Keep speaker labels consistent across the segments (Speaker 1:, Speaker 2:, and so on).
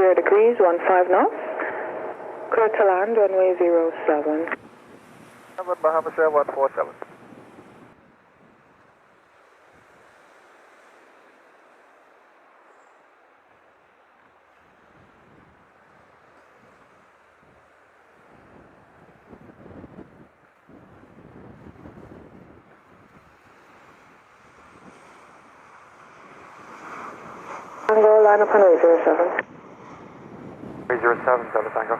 Speaker 1: 0 degrees, 15 knots. Clear to land, runway 07.
Speaker 2: Bahamas Air 147.
Speaker 1: Tango, line up on way 07.
Speaker 2: 307, Delta Tango.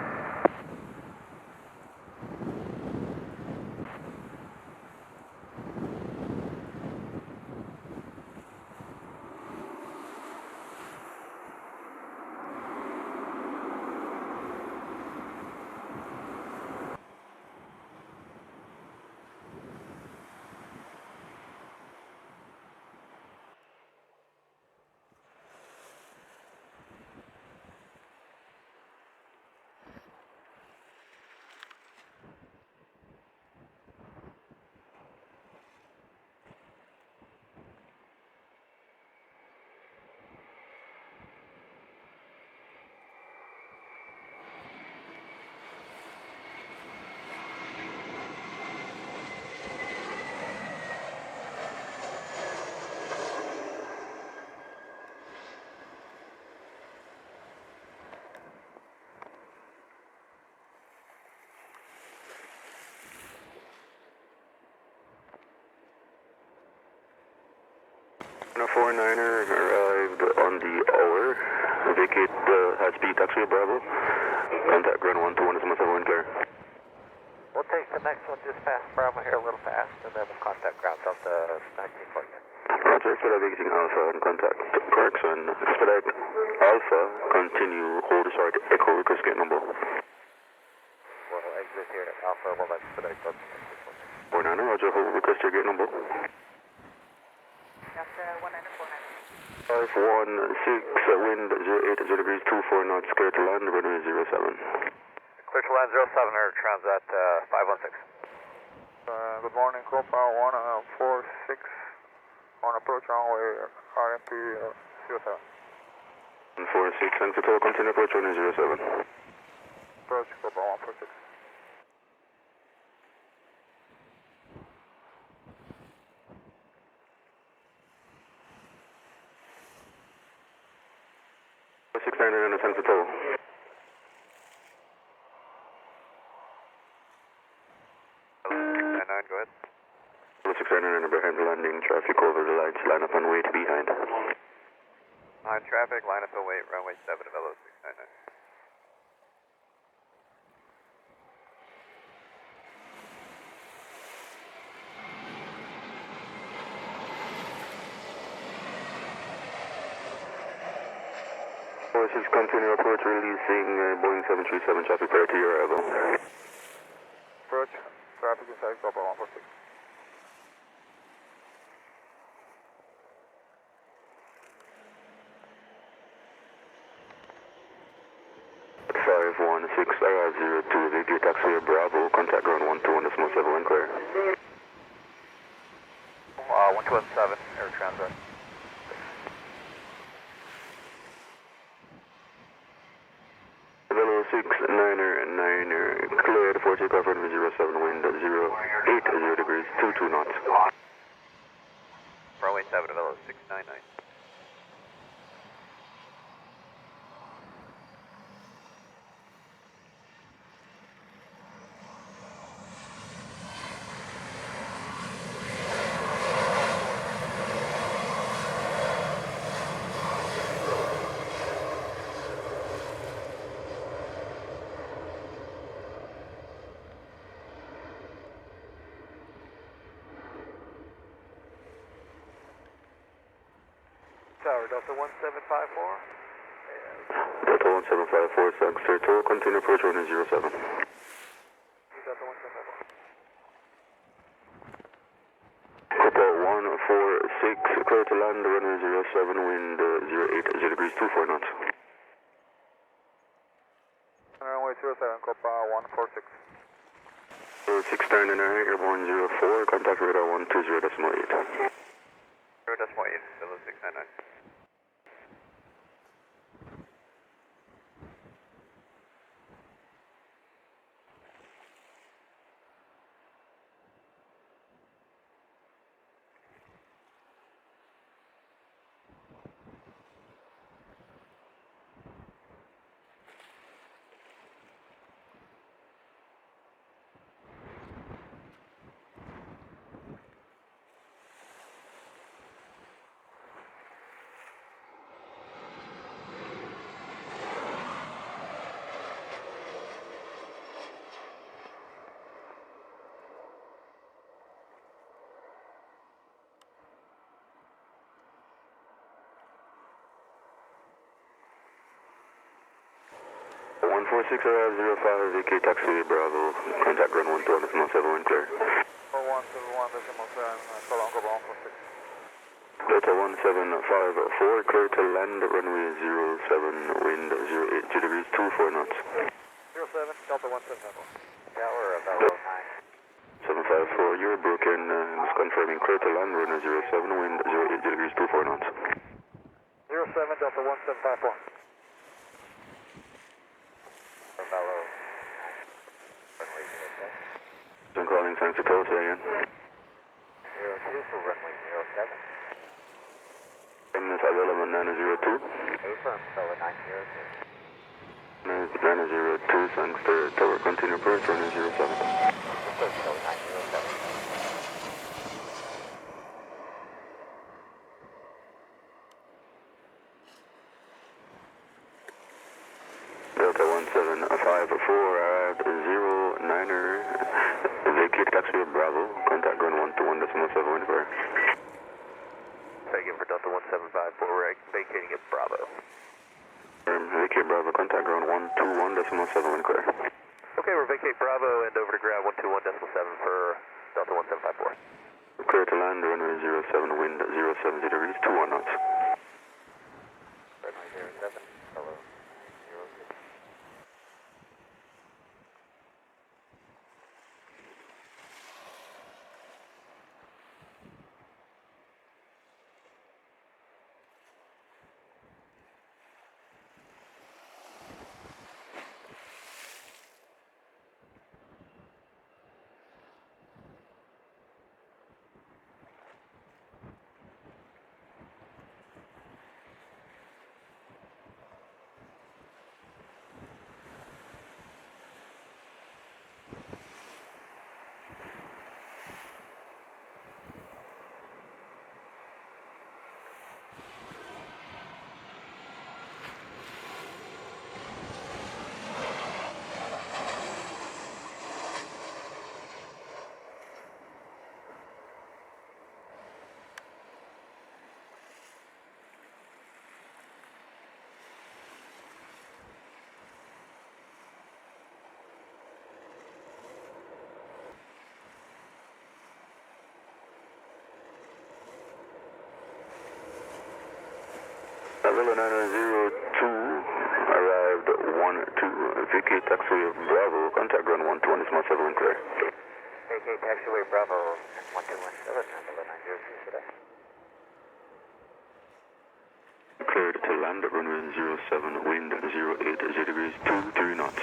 Speaker 3: A 49er arrived on the hour. Vacate high speed taxiway Bravo. Contact ground 121 is myself wind clear.
Speaker 2: We'll take the next one just past Bravo here a little fast, and then we'll contact ground south to 19 for you.
Speaker 3: Roger, expedite vacating Alpha and contact correction. Expedite Alpha, continue, hold short, echo, request gate number.
Speaker 2: We'll exit here at Alpha, we'll expedite to
Speaker 3: 49er, Roger, hold, request your gate number.
Speaker 2: After 194.
Speaker 3: 516, wind 080 degrees, 24 knots, clear to land, runway 07.
Speaker 2: Clear to land 07, or Transat 516.
Speaker 4: Good morning, Copa 146 on approach runway RMP 07.
Speaker 3: 146, thanks for total, continue approach runway 07.
Speaker 4: Approach Copa 146.
Speaker 3: And a sense of total.
Speaker 2: 699, go ahead.
Speaker 3: 699 and behind the landing, traffic over the lights, line up and wait behind.
Speaker 2: On traffic, line up and wait, runway 7 of LO 699.
Speaker 3: Forces continue approach, releasing Boeing 737 traffic prior to your arrival.
Speaker 4: Approach, traffic inside Copa 146.
Speaker 3: Five 116 IR02, vacate taxiway Bravo, contact ground 121 decimal 7 wind clear.
Speaker 2: 1217, Air Transat.
Speaker 3: Level 699er, cleared for takeoff runway 07, wind 080 degrees, 22 knots.
Speaker 2: Runway 7 of LO 699. Tower, Delta 1754.
Speaker 3: Delta 1754, thanks sir, total, continue approach runway 07.
Speaker 2: Delta 1754.
Speaker 3: Copa 146, clear to land, runway 07, wind 080 degrees, 24 knots.
Speaker 4: Runway 07, Copa 146.
Speaker 3: 699, airborne 04, contact radar 120.8.
Speaker 2: 0.8, LO 699.
Speaker 3: 146 arrive 05, vacate taxiway Bravo, contact ground 12 decimal 7, wind clear.
Speaker 4: 171.7, call on Cobra 146.
Speaker 3: Delta 1754, clear to land runway 07, wind 08 degrees 24 knots.
Speaker 2: 07, Delta 174. Tower of Velo 9.
Speaker 3: 754, you're broken, just confirming clear to land runway 07, wind 08 degrees 24 knots.
Speaker 2: 07, Delta 1754. Velo. Runway 07.
Speaker 3: I'm calling San Francisco again.
Speaker 2: 02 for runway 07.
Speaker 3: This is element 902.
Speaker 2: Affirm, Velo 902.
Speaker 3: 902, thanks to tower continue approach, runway 07.
Speaker 2: Affirm, Velo 907.
Speaker 3: Delta 1754, arrived 09er, vacate taxiway Bravo, contact ground 121 decimal 7, wind clear.
Speaker 2: Thank you for Delta 1754, we're vacating at Bravo.
Speaker 3: Vacate Bravo, contact ground 121 decimal 7, wind clear.
Speaker 2: Okay, we're vacate Bravo and over to ground 121 decimal 7 for Delta 1754.
Speaker 3: Clear to land, runway 07, wind 07 degrees 21 knots.
Speaker 2: Runway 07, hello. 06.
Speaker 3: Velo 902, arrived 12, vacate taxiway Bravo, contact ground 121 decimal 7, wind clear.
Speaker 2: Vacate taxiway Bravo 1217, Velo 902 today.
Speaker 3: Cleared to land, runway 07, wind 08 degrees 23 knots.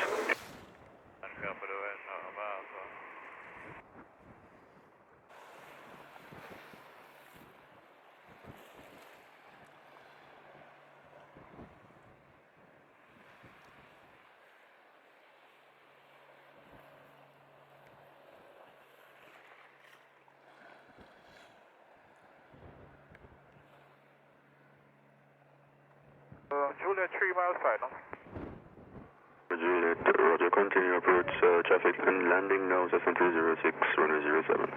Speaker 4: Juliet 3 miles final.
Speaker 3: Juliet, roger, continue approach, traffic and landing now, Cessna 206, runway 07.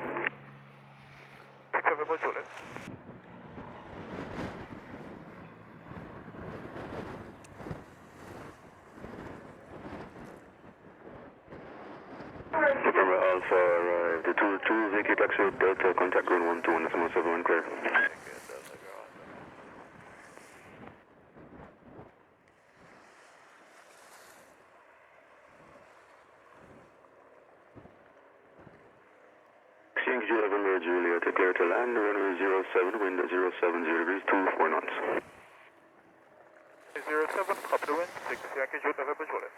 Speaker 4: Traffic for Juliet.
Speaker 3: November Alpha arrived, 22, vacate taxiway Delta, contact ground 121 decimal 7, wind clear. Exchange November Juliet, clear to land, runway 07, wind 070 degrees 24 knots.
Speaker 4: 07, copy the wind, 6 Yankee Juliet, November Juliet.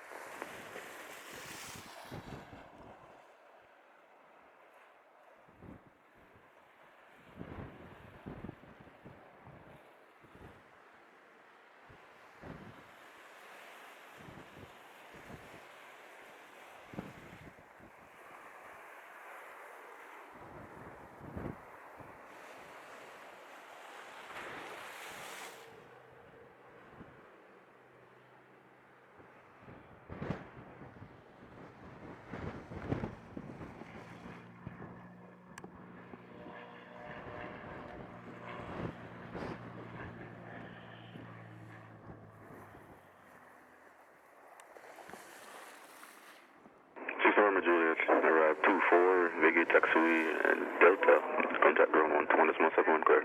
Speaker 3: Juliet, arrive 24, Vega taxiway Delta, contact ground 121.71 clear.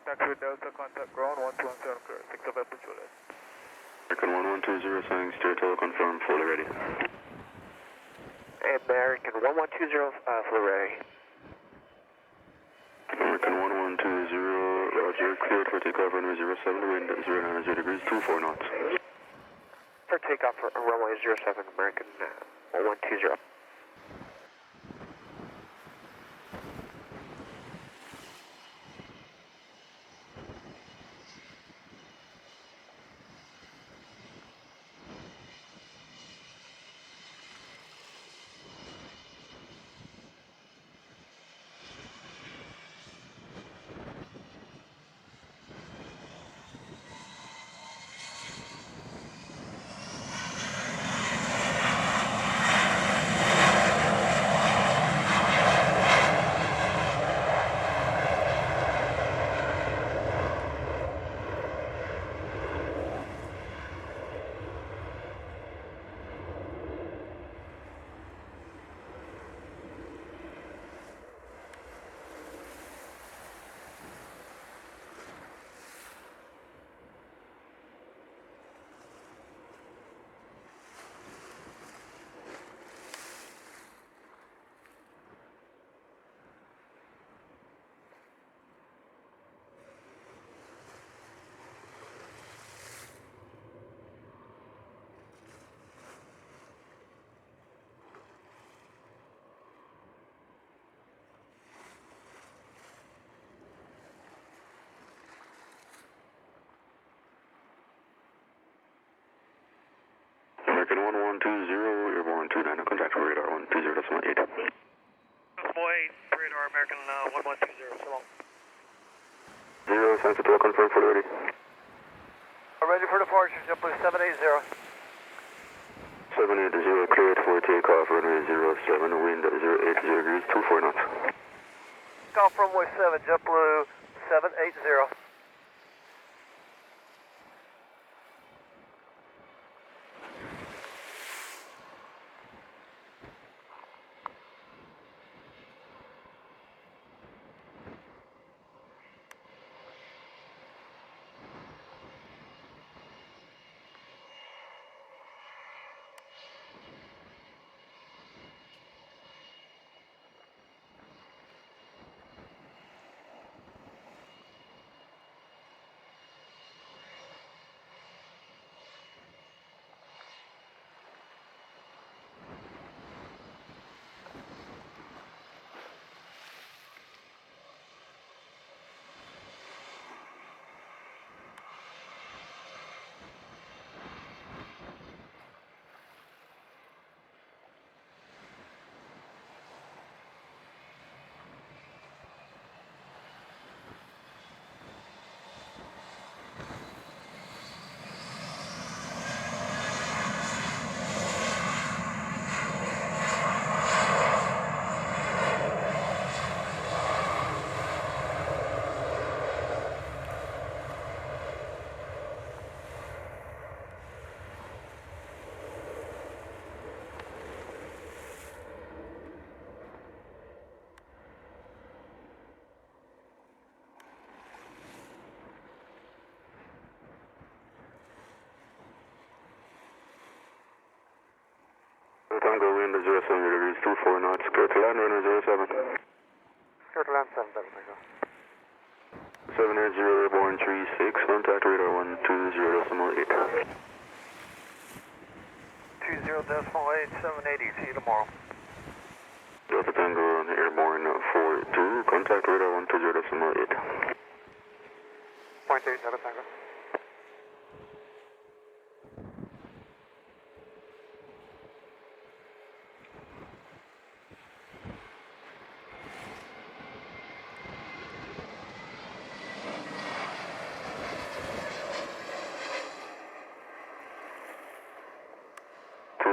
Speaker 4: Taxi Delta, contact ground 127 clear. 6 November Juliet.
Speaker 3: American 1120, signing steer tail confirmed, fully ready.
Speaker 2: American 1120, fully ready.
Speaker 3: American 1120, roger, cleared for takeoff runway 07, wind 090 degrees, 24 knots.
Speaker 2: For takeoff for runway 07, American 1120.
Speaker 3: American 1120, airborne 29, contact for radar 120.8.
Speaker 2: Decimal 8, radar American 1120, so long.
Speaker 3: 0, sign to tail confirmed, fully ready.
Speaker 2: Ready for departure, JetBlue 780.
Speaker 3: 780, cleared for takeoff, runway 07, wind 080 degrees, 24 knots.
Speaker 2: Takeoff runway 7, JetBlue 780.
Speaker 3: Tango wind 07 degrees, 24 knots, clear to land, runway 07.
Speaker 2: Clear to land 7, Tango.
Speaker 3: 780, airborne 36, contact radar 120.8.
Speaker 2: 20.8, 780, see you tomorrow.
Speaker 3: Delta Tango on airborne 42, contact radar 120.8.
Speaker 2: Point 8, Delta Tango.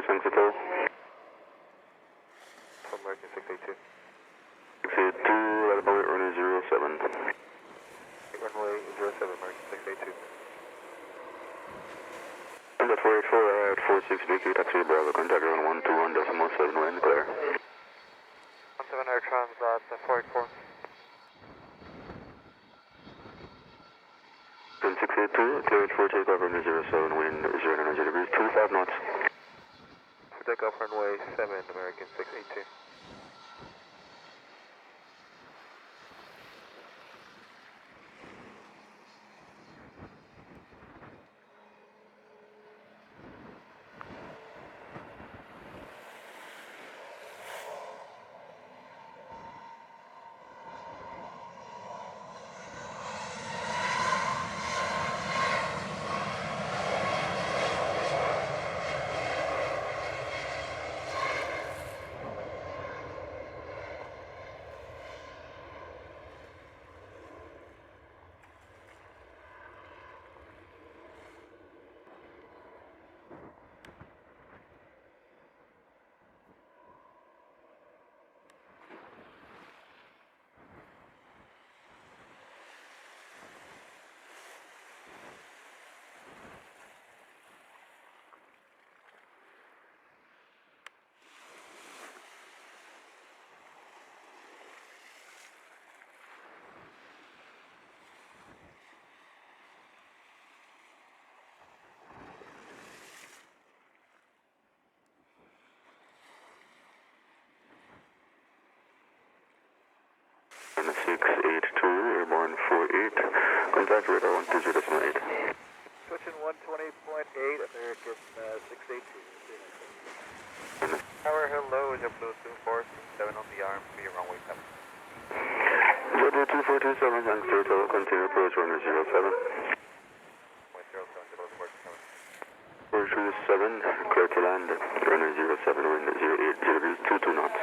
Speaker 3: Thanks at all.
Speaker 2: American 682.
Speaker 3: 682, at about runway 07.
Speaker 2: Runway 07, American 682.
Speaker 3: Number 484, 406, vacate taxi Bravo, contact ground 121.7 wind, clear.
Speaker 2: 17 air transat 484.
Speaker 3: 682, cleared for takeoff runway 07, wind 090 degrees, 25 knots.
Speaker 2: Takeoff runway 7, American 682.
Speaker 3: And 682, airborne 48, contact radar 120.8.
Speaker 2: Switching 120.8, American 682. Tower, hello, JetBlue 2427 on the arm, be runway 7.
Speaker 3: JetBlue 2427, thanks to total, continue approach runway 07. 427, clear to land, runway 07, wind 080 degrees, 22 knots.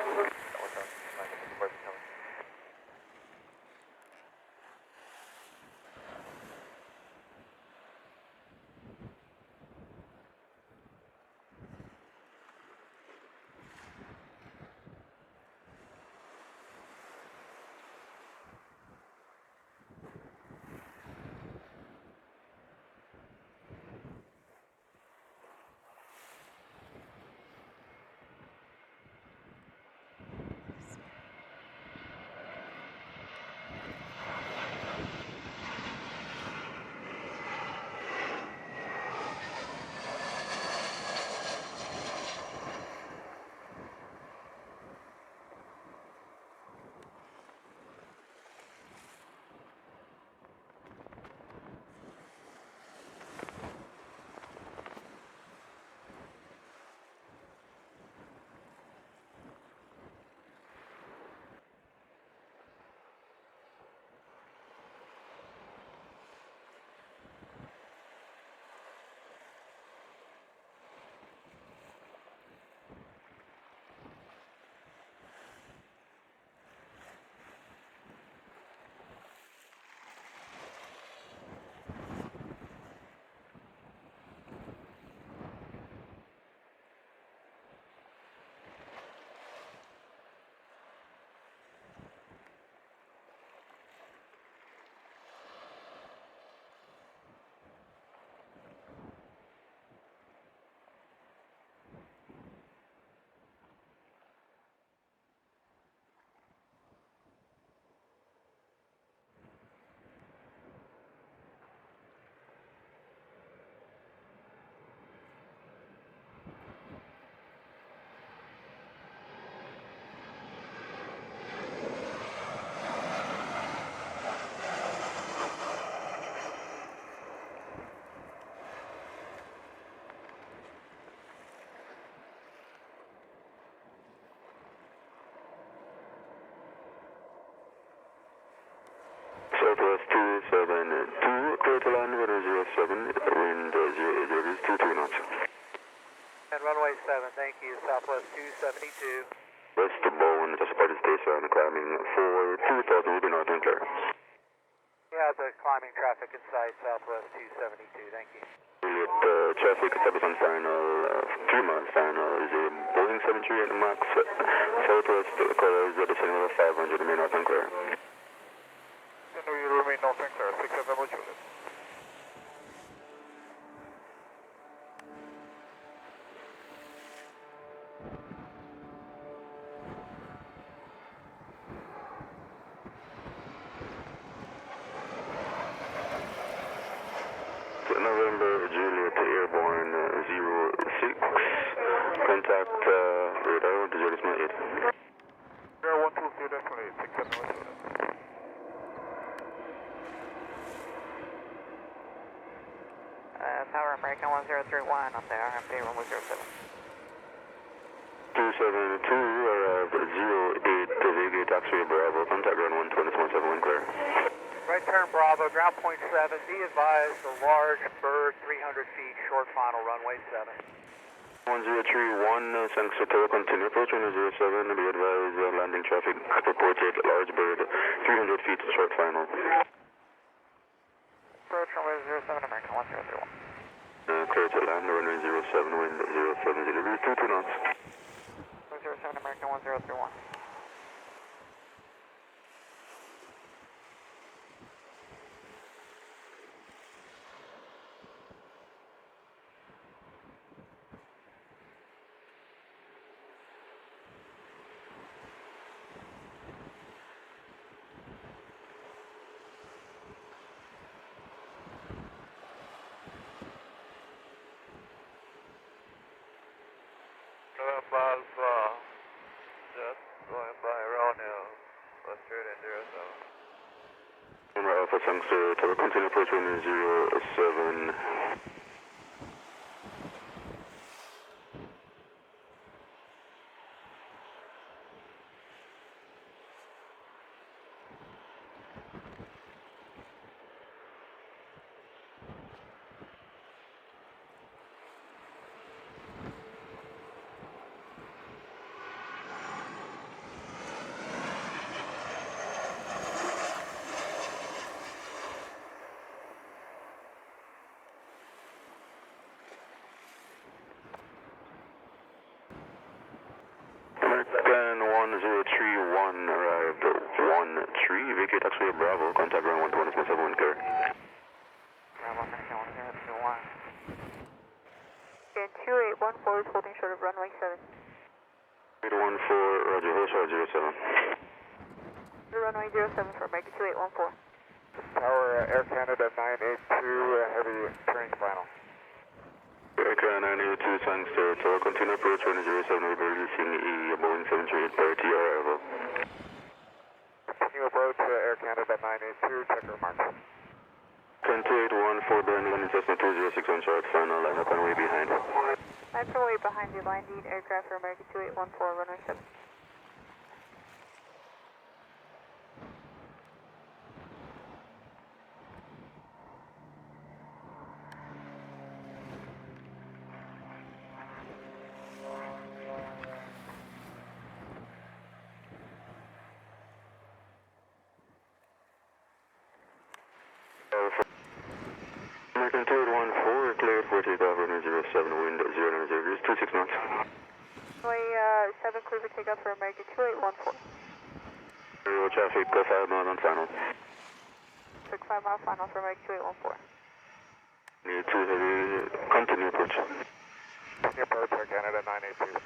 Speaker 3: Southwest 272, clear to land, runway 07, wind 080 degrees, 22 knots.
Speaker 2: And runway 7, thank you, Southwest 272.
Speaker 3: Westbound, just departed station, climbing for 2000, will be north and clear.
Speaker 2: Yeah, the climbing traffic inside Southwest 272, thank you.
Speaker 3: Juliet, traffic established on final, 3 miles final, is a Boeing 738 MAX, Southwest colors, descending over 500, remain north and clear.
Speaker 4: Then we remain north and clear, 6 November Juliet. definitely 67 West.
Speaker 2: Tower American 1031 on the RMP runway 07.
Speaker 3: 272, arrived 08 to Vega Taxi Bravo, contact ground 120.7, wind clear.
Speaker 2: Right turn Bravo, ground point 7. Be advised, the large bird 300 feet, short final runway 7.
Speaker 3: 1031, thanks to Tower, continue approach 107, be advised, landing traffic reported, large bird, 300 feet, short final.
Speaker 2: Approach runway 07, American 1031.
Speaker 3: Clear to land, runway 07, wind 07, delivery 22 knots.
Speaker 2: 07, American 1031.
Speaker 4: Alpha, just going by Round Hill, Western and 07.
Speaker 3: Alpha, thanks to Tower, continue approach 107. American 1031 arrived 13, vacate taxiway Bravo, contact ground 120.7, wind clear.
Speaker 2: Bravo, American 1031.
Speaker 1: And 2814 is holding short of runway 7.
Speaker 3: 814, roger, hold short 07.
Speaker 1: The runway 07 for American 2814.
Speaker 4: Tower, Air Canada 982, heavy turning final.
Speaker 3: Air 982, thanks to Tower, continue approach 107, we'll be releasing a Boeing 738 prior to your arrival.
Speaker 4: Continue approach, Air Canada 982, checker mark.
Speaker 3: 2814, Brandon, landing Cessna 2061, short final, line up and way behind.
Speaker 1: I'm from way behind the landing aircraft for American 2814, runway 7.
Speaker 3: American 2814, cleared for takeoff, runway 07, wind 09 degrees, 26 knots.
Speaker 1: Runway 7 clear for takeoff for American 2814.
Speaker 3: Aerial traffic, 5 miles on final.
Speaker 1: Took 5 mile final for American 2814.
Speaker 3: Need 2 heavy, continue approach.
Speaker 4: Continue approach, Air Canada 982.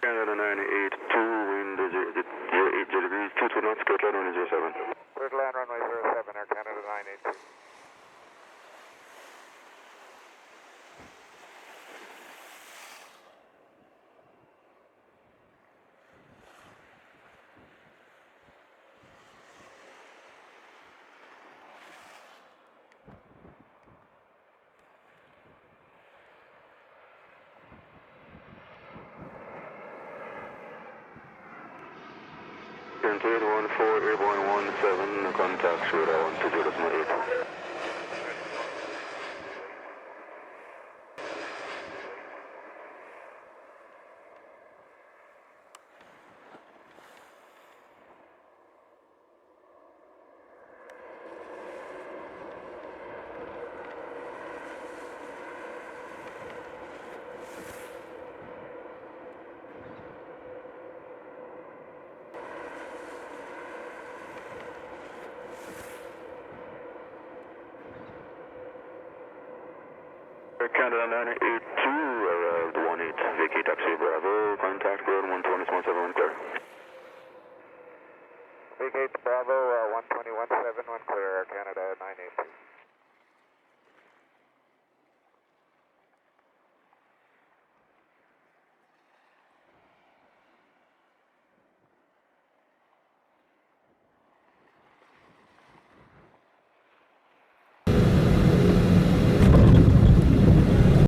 Speaker 3: Canada 982, wind 08 degrees, 22 knots, clear to land runway 07.
Speaker 4: Clear to land runway 07, Air Canada 982.
Speaker 3: Current 814, airborne 17, contact radar 120.8. Canada 982, arrived 18, vacate taxi Bravo, contact ground 120.17, clear.
Speaker 2: Vacate Bravo, 120.17, Clear, Air Canada 982.